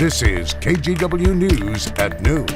This is KGW News at noon.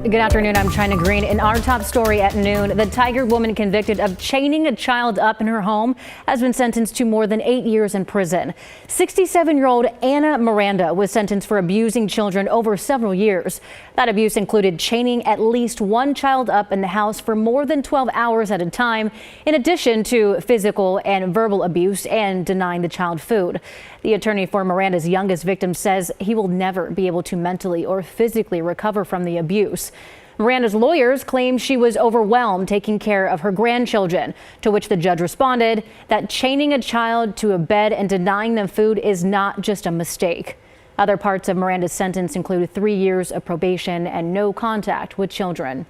Good afternoon, I'm China Green. In our top story at noon, the Tiger woman convicted of chaining a child up in her home has been sentenced to more than 8 years in prison. 67-year-old Anna Miranda was sentenced for abusing children over several years. That abuse included chaining at least one child up in the house for more than 12 hours at a time, in addition to physical and verbal abuse and denying the child food. The attorney for Miranda's youngest victim says he will never be able to mentally or physically recover from the abuse. Miranda's lawyers claim she was overwhelmed taking care of her grandchildren, to which the judge responded that chaining a child to a bed and denying them food is not just a mistake. Other parts of Miranda's sentence include 3 years of probation and no contact with children.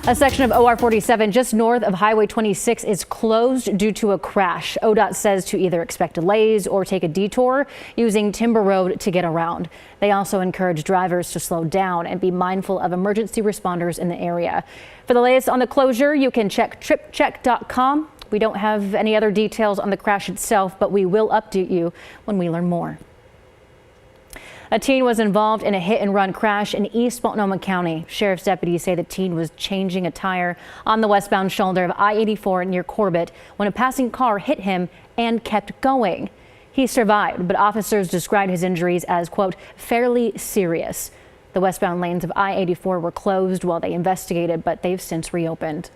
A section of OR47 just north of Highway 26 is closed due to a crash. ODOT says to either expect delays or take a detour using Timber Road to get around. They also encourage drivers to slow down and be mindful of emergency responders in the area. For the latest on the closure, you can check tripcheck.com. We don't have any other details on the crash itself, but we will update you when we learn more. A teen was involved in a hit-and-run crash in East Multnomah County. Sheriff's deputies say the teen was changing a tire on the westbound shoulder of I-84 near Corbett when a passing car hit him and kept going. He survived, but officers described his injuries as, quote, fairly serious. The westbound lanes of I-84 were closed while they investigated, but they've since reopened.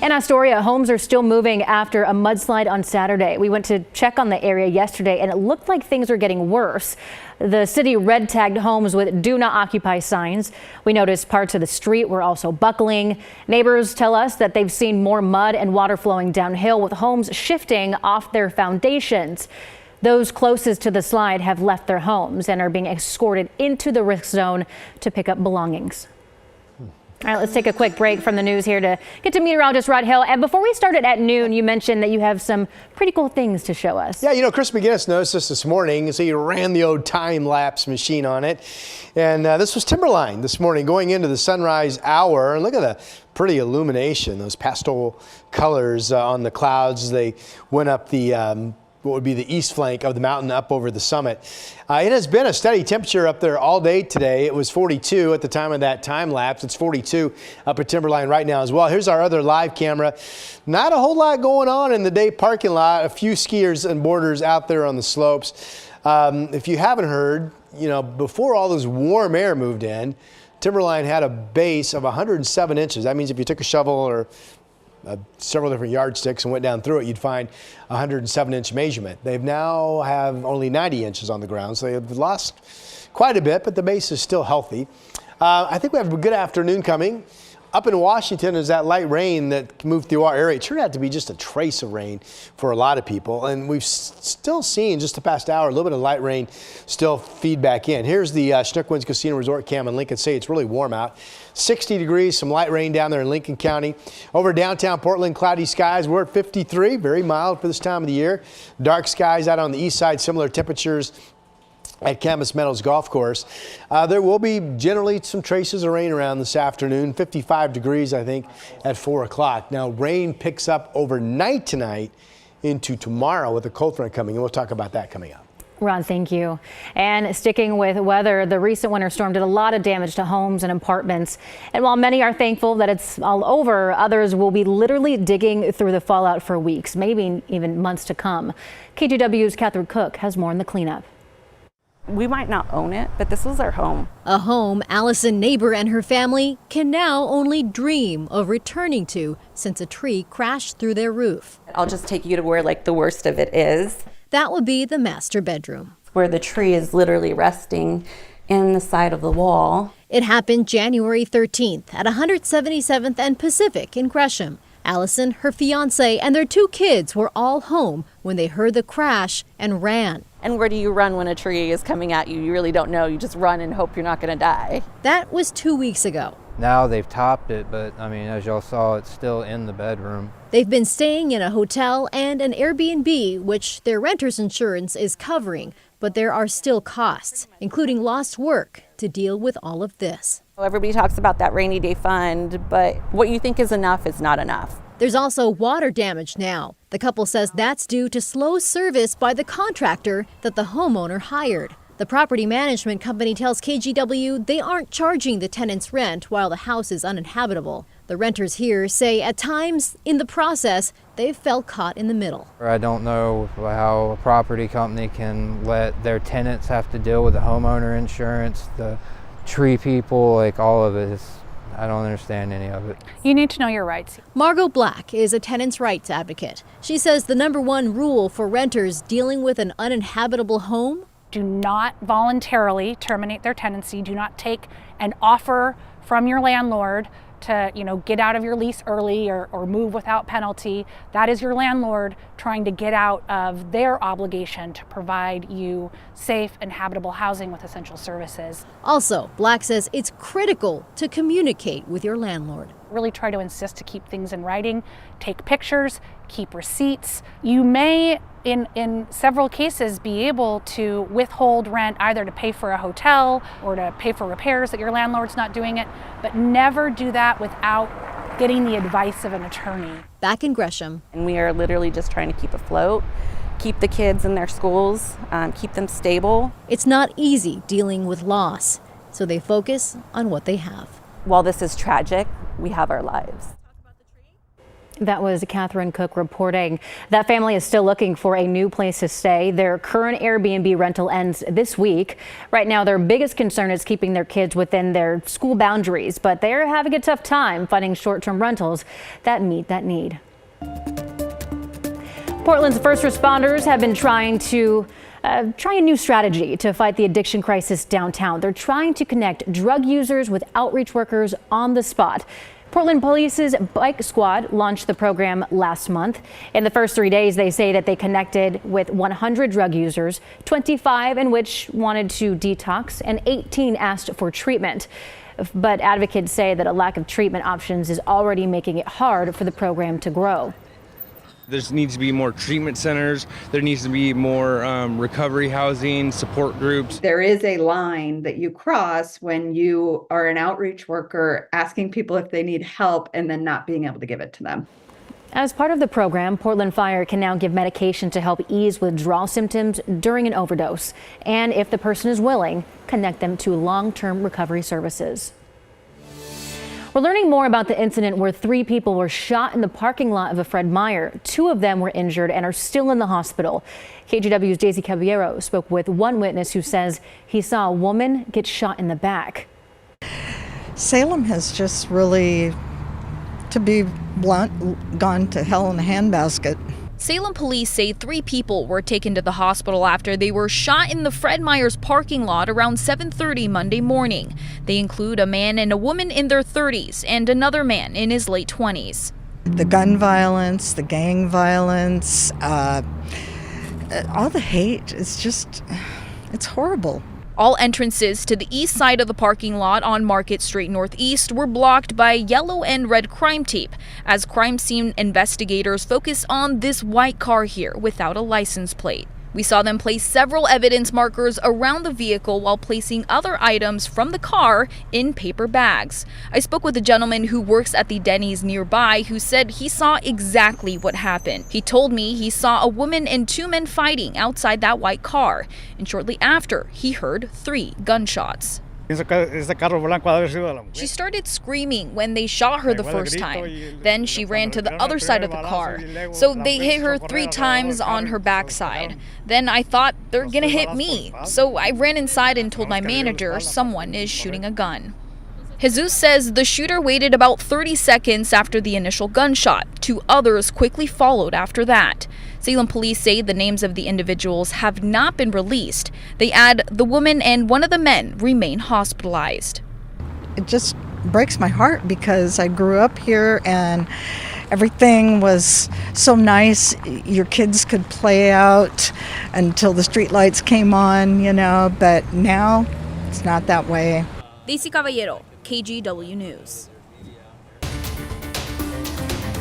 In Astoria, homes are still moving after a mudslide on Saturday. We went to check on the area yesterday, and it looked like things are getting worse. The city red-tagged homes with "Do Not Occupy" signs. We noticed parts of the street were also buckling. Neighbors tell us that they've seen more mud and water flowing downhill, with homes shifting off their foundations. Those closest to the slide have left their homes and are being escorted into the risk zone to pick up belongings. All right, let's take a quick break from the news here to get to meteorologist Rod Hill. And before we started at noon, you mentioned that you have some pretty cool things to show us. Yeah, you know, Chris McGinnis noticed this morning, so he ran the old time-lapse machine on it. And this was Timberline this morning going into the sunrise hour. And look at the pretty illumination, those pastel colors on the clouds as they went up the what would be the east flank of the mountain up over the summit. It has been a steady temperature up there all day today. It was 42 at the time of that time lapse. It's 42 up at Timberline right now as well. Here's our other live camera. Not a whole lot going on in the day parking lot. A few skiers and boarders out there on the slopes. If you haven't heard, you know, before all this warm air moved in, Timberline had a base of 107 inches. That means if you took a shovel or several different yardsticks and went down through it, you'd find a 107-inch measurement. They've now have only 90 inches on the ground, so they've lost quite a bit, but the base is still healthy. I think we have a good afternoon coming. Up in Washington is that light rain that moved through our area. It turned out to be just a trace of rain for a lot of people, and we've still seen just the past hour a little bit of light rain still feed back in. Here's the Chinook Winds Casino Resort cam in Lincoln City. It's really warm out. 60 degrees, some light rain down there in Lincoln County. Over downtown Portland, cloudy skies. We're at 53, very mild for this time of the year. Dark skies out on the east side, similar temperatures at Camas Meadows Golf Course. There will be generally some traces of rain around this afternoon, 55 degrees, I think, at 4 o'clock. Now, rain picks up overnight tonight into tomorrow with a cold front coming, and we'll talk about that coming up. Ron, thank you. And sticking with weather, the recent winter storm did a lot of damage to homes and apartments. And while many are thankful that it's all over, others will be literally digging through the fallout for weeks, maybe even months to come. KGW's Catherine Cook has more on the cleanup. We might not own it, but this was our home. A home Allison Neighbor and her family can now only dream of returning to since a tree crashed through their roof. I'll just take you to where the worst of it is. That would be the master bedroom, where the tree is literally resting in the side of the wall. It happened January 13th at 177th and Pacific in Gresham. Allison, her fiance, and their 2 kids were all home when they heard the crash and ran. And where do you run when a tree is coming at you? You really don't know. You just run and hope you're not going to die. That was 2 weeks ago. Now they've topped it, but I mean, as y'all saw, it's still in the bedroom. They've been staying in a hotel and an Airbnb, which their renter's insurance is covering. But there are still costs, including lost work, to deal with all of this. Everybody talks about that rainy day fund, but what you think is enough is not enough. There's also water damage now. The couple says that's due to slow service by the contractor that the homeowner hired. The property management company tells KGW they aren't charging the tenants rent while the house is uninhabitable. The renters here say at times in the process, they've felt caught in the middle. I don't know how a property company can let their tenants have to deal with the homeowner insurance, the tree people, like all of it. I don't understand any of it. You need to know your rights. Margot Black is a tenants' rights advocate. She says the #1 rule for renters dealing with an uninhabitable home: Do not voluntarily terminate their tenancy. Do not take an offer from your landlord to, get out of your lease early or move without penalty. That is your landlord trying to get out of their obligation to provide you safe and habitable housing with essential services. Also, Black says it's critical to communicate with your landlord. Really try to insist to keep things in writing, take pictures, keep receipts. You may, in several cases, be able to withhold rent either to pay for a hotel or to pay for repairs that your landlord's not doing it, but never do that without getting the advice of an attorney. Back in Gresham. And we are literally just trying to keep afloat, keep the kids in their schools, keep them stable. It's not easy dealing with loss, so they focus on what they have. While this is tragic, we have our lives. That was Catherine Cook reporting. That family is still looking for a new place to stay. Their current Airbnb rental ends this week. Right now, their biggest concern is keeping their kids within their school boundaries, but they're having a tough time finding short-term rentals that meet that need. Portland's first responders have been trying a new strategy to fight the addiction crisis downtown. They're trying to connect drug users with outreach workers on the spot. Portland Police's Bike Squad launched the program last month. In the first 3 days, they say that they connected with 100 drug users, 25 in which wanted to detox, and 18 asked for treatment. But advocates say that a lack of treatment options is already making it hard for the program to grow. There needs to be more treatment centers. There needs to be more recovery housing, support groups. There is a line that you cross when you are an outreach worker asking people if they need help and then not being able to give it to them. As part of the program, Portland Fire can now give medication to help ease withdrawal symptoms during an overdose. And if the person is willing, connect them to long-term recovery services. We're learning more about the incident where 3 people were shot in the parking lot of a Fred Meyer. 2 of them were injured and are still in the hospital. KGW's Daisy Caballero spoke with one witness who says he saw a woman get shot in the back. Salem has just really, to be blunt, gone to hell in a handbasket. Salem police say 3 people were taken to the hospital after they were shot in the Fred Meyer's parking lot around 7:30 Monday morning. They include a man and a woman in their 30s and another man in his late 20s. The gun violence, the gang violence, all the hate, it's horrible. All entrances to the east side of the parking lot on Market Street Northeast were blocked by yellow and red crime tape as crime scene investigators focus on this white car here without a license plate. We saw them place several evidence markers around the vehicle while placing other items from the car in paper bags. I spoke with a gentleman who works at the Denny's nearby who said he saw exactly what happened. He told me he saw a woman and 2 men fighting outside that white car, and shortly after, he heard 3 gunshots. She started screaming when they shot her the first time. Then she ran to the other side of the car. So they hit her 3 times on her backside. Then I thought they're gonna hit me. So I ran inside and told my manager someone is shooting a gun. Jesus says the shooter waited about 30 seconds after the initial gunshot. 2 others quickly followed after that. Salem police say the names of the individuals have not been released. They add the woman and one of the men remain hospitalized. It just breaks my heart because I grew up here and everything was so nice. Your kids could play out until the streetlights came on, but now it's not that way. Daisy Caballero, KGW News.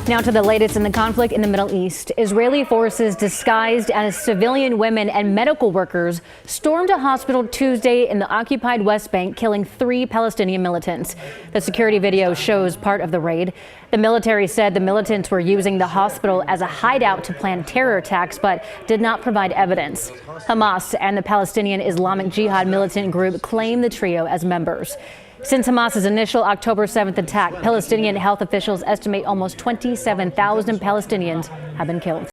Now to the latest in the conflict in the Middle East. Israeli forces disguised as civilian women and medical workers stormed a hospital Tuesday in the occupied West Bank, killing 3 Palestinian militants. The security video shows part of the raid. The military said the militants were using the hospital as a hideout to plan terror attacks, but did not provide evidence. Hamas and the Palestinian Islamic Jihad militant group claim the trio as members. Since Hamas's initial October 7th attack, Palestinian health officials estimate almost 27,000 Palestinians have been killed.